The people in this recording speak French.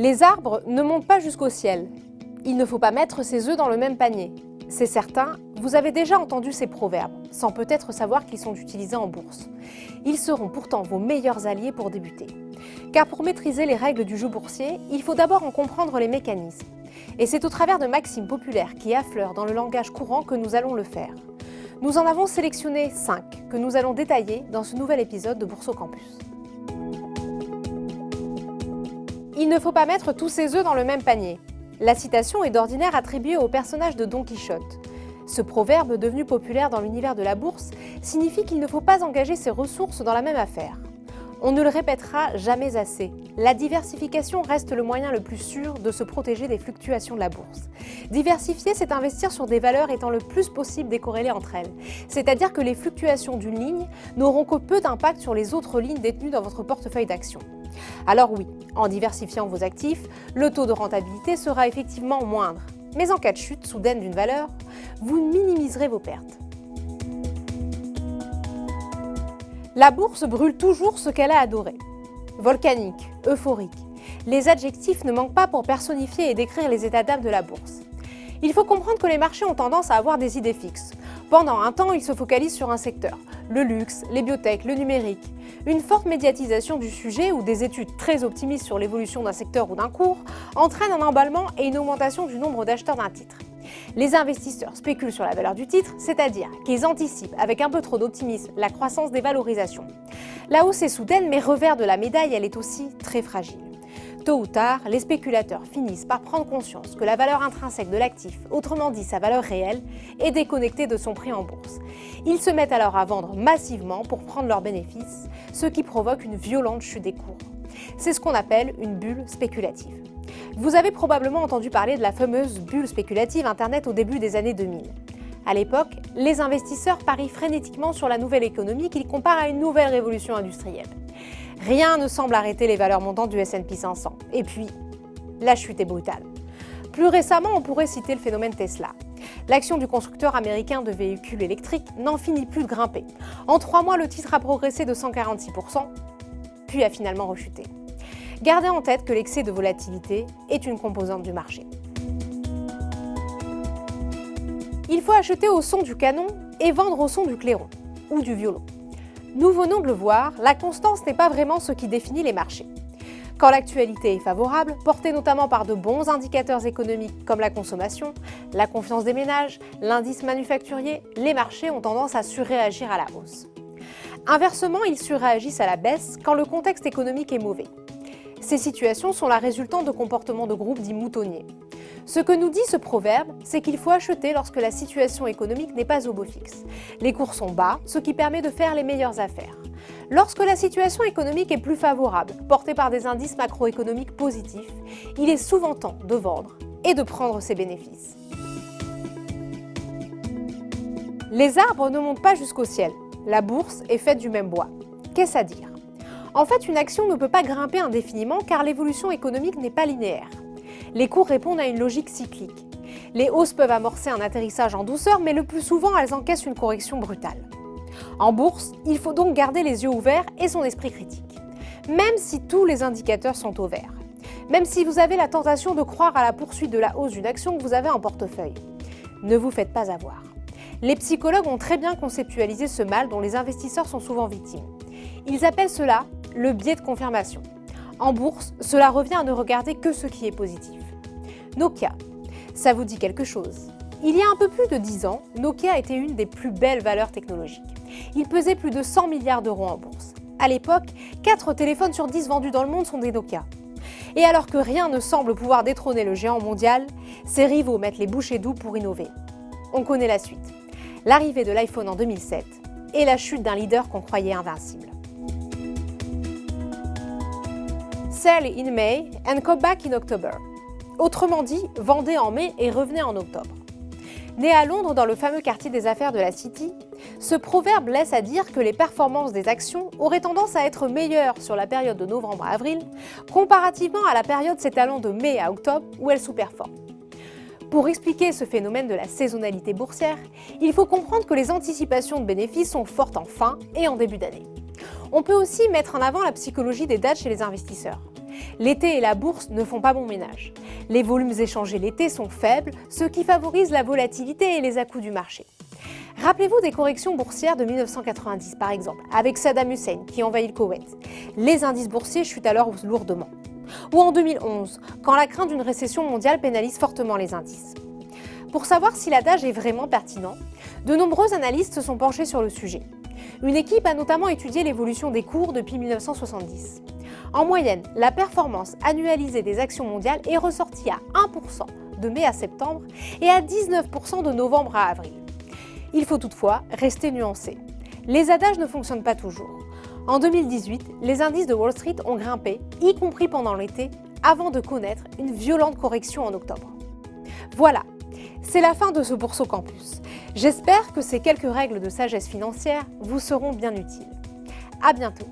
Les arbres ne montent pas jusqu'au ciel. Il ne faut pas mettre ses œufs dans le même panier. C'est certain, vous avez déjà entendu ces proverbes, sans peut-être savoir qu'ils sont utilisés en bourse. Ils seront pourtant vos meilleurs alliés pour débuter. Car pour maîtriser les règles du jeu boursier, il faut d'abord en comprendre les mécanismes. Et c'est au travers de maximes populaires qui affleurent dans le langage courant que nous allons le faire. Nous en avons sélectionné 5 que nous allons détailler dans ce nouvel épisode de Bourse au Campus. Il ne faut pas mettre tous ses œufs dans le même panier. La citation est d'ordinaire attribuée au personnage de Don Quichotte. Ce proverbe, devenu populaire dans l'univers de la bourse, signifie qu'il ne faut pas engager ses ressources dans la même affaire. On ne le répétera jamais assez. La diversification reste le moyen le plus sûr de se protéger des fluctuations de la bourse. Diversifier, c'est investir sur des valeurs étant le plus possible décorrélées entre elles. C'est-à-dire que les fluctuations d'une ligne n'auront que peu d'impact sur les autres lignes détenues dans votre portefeuille d'actions. Alors oui, en diversifiant vos actifs, le taux de rentabilité sera effectivement moindre. Mais en cas de chute soudaine d'une valeur, vous minimiserez vos pertes. La bourse brûle toujours ce qu'elle a adoré. Volcanique, euphorique. Les adjectifs ne manquent pas pour personnifier et décrire les états d'âme de la bourse. Il faut comprendre que les marchés ont tendance à avoir des idées fixes. Pendant un temps, ils se focalisent sur un secteur, le luxe, les biotech, le numérique. Une forte médiatisation du sujet ou des études très optimistes sur l'évolution d'un secteur ou d'un cours entraînent un emballement et une augmentation du nombre d'acheteurs d'un titre. Les investisseurs spéculent sur la valeur du titre, c'est-à-dire qu'ils anticipent avec un peu trop d'optimisme la croissance des valorisations. La hausse est soudaine, mais revers de la médaille, elle est aussi très fragile. Tôt ou tard, les spéculateurs finissent par prendre conscience que la valeur intrinsèque de l'actif, autrement dit sa valeur réelle, est déconnectée de son prix en bourse. Ils se mettent alors à vendre massivement pour prendre leurs bénéfices, ce qui provoque une violente chute des cours. C'est ce qu'on appelle une bulle spéculative. Vous avez probablement entendu parler de la fameuse bulle spéculative Internet au début des années 2000. À l'époque, les investisseurs parient frénétiquement sur la nouvelle économie qu'ils comparent à une nouvelle révolution industrielle. Rien ne semble arrêter les valeurs montantes du S&P 500. Et puis, la chute est brutale. Plus récemment, on pourrait citer le phénomène Tesla. L'action du constructeur américain de véhicules électriques n'en finit plus de grimper. En 3 mois, le titre a progressé de 146%, puis a finalement rechuté. Gardez en tête que l'excès de volatilité est une composante du marché. Il faut acheter au son du canon et vendre au son du clairon, ou du violon. Nous venons de le voir, la constance n'est pas vraiment ce qui définit les marchés. Quand l'actualité est favorable, portée notamment par de bons indicateurs économiques comme la consommation, la confiance des ménages, l'indice manufacturier, les marchés ont tendance à surréagir à la hausse. Inversement, ils surréagissent à la baisse quand le contexte économique est mauvais. Ces situations sont la résultante de comportements de groupe dits moutonniers. Ce que nous dit ce proverbe, c'est qu'il faut acheter lorsque la situation économique n'est pas au beau fixe. Les cours sont bas, ce qui permet de faire les meilleures affaires. Lorsque la situation économique est plus favorable, portée par des indices macroéconomiques positifs, il est souvent temps de vendre et de prendre ses bénéfices. Les arbres ne montent pas jusqu'au ciel. La bourse est faite du même bois. Qu'est-ce à dire ? En fait, une action ne peut pas grimper indéfiniment car l'évolution économique n'est pas linéaire. Les cours répondent à une logique cyclique. Les hausses peuvent amorcer un atterrissage en douceur, mais le plus souvent, elles encaissent une correction brutale. En bourse, il faut donc garder les yeux ouverts et son esprit critique. Même si tous les indicateurs sont au vert. Même si vous avez la tentation de croire à la poursuite de la hausse d'une action que vous avez en portefeuille. Ne vous faites pas avoir. Les psychologues ont très bien conceptualisé ce mal dont les investisseurs sont souvent victimes. Ils appellent cela le biais de confirmation. En bourse, cela revient à ne regarder que ce qui est positif. Nokia, ça vous dit quelque chose? Il y a un peu plus de 10 ans, Nokia était une des plus belles valeurs technologiques. Il pesait plus de 100 milliards d'euros en bourse. À l'époque, 4 téléphones sur 10 vendus dans le monde sont des Nokia. Et alors que rien ne semble pouvoir détrôner le géant mondial, ses rivaux mettent les bouchées doubles pour innover. On connaît la suite. L'arrivée de l'iPhone en 2007 et la chute d'un leader qu'on croyait invincible. Sell in May and come back in October. Autrement dit, vendez en mai et revenez en octobre. Né à Londres dans le fameux quartier des affaires de la City, ce proverbe laisse à dire que les performances des actions auraient tendance à être meilleures sur la période de novembre à avril, comparativement à la période s'étalant de mai à octobre où elles sous-performent. Pour expliquer ce phénomène de la saisonnalité boursière, il faut comprendre que les anticipations de bénéfices sont fortes en fin et en début d'année. On peut aussi mettre en avant la psychologie des dates chez les investisseurs. L'été et la bourse ne font pas bon ménage. Les volumes échangés l'été sont faibles, ce qui favorise la volatilité et les à-coups du marché. Rappelez-vous des corrections boursières de 1990 par exemple, avec Saddam Hussein qui envahit le Koweït. Les indices boursiers chutent alors lourdement. Ou en 2011, quand la crainte d'une récession mondiale pénalise fortement les indices. Pour savoir si l'adage est vraiment pertinent, de nombreux analystes se sont penchés sur le sujet. Une équipe a notamment étudié l'évolution des cours depuis 1970. En moyenne, la performance annualisée des actions mondiales est ressortie à 1% de mai à septembre et à 19% de novembre à avril. Il faut toutefois rester nuancé. Les adages ne fonctionnent pas toujours. En 2018, les indices de Wall Street ont grimpé, y compris pendant l'été, avant de connaître une violente correction en octobre. Voilà, c'est la fin de ce Bourso Campus. J'espère que ces quelques règles de sagesse financière vous seront bien utiles. À bientôt.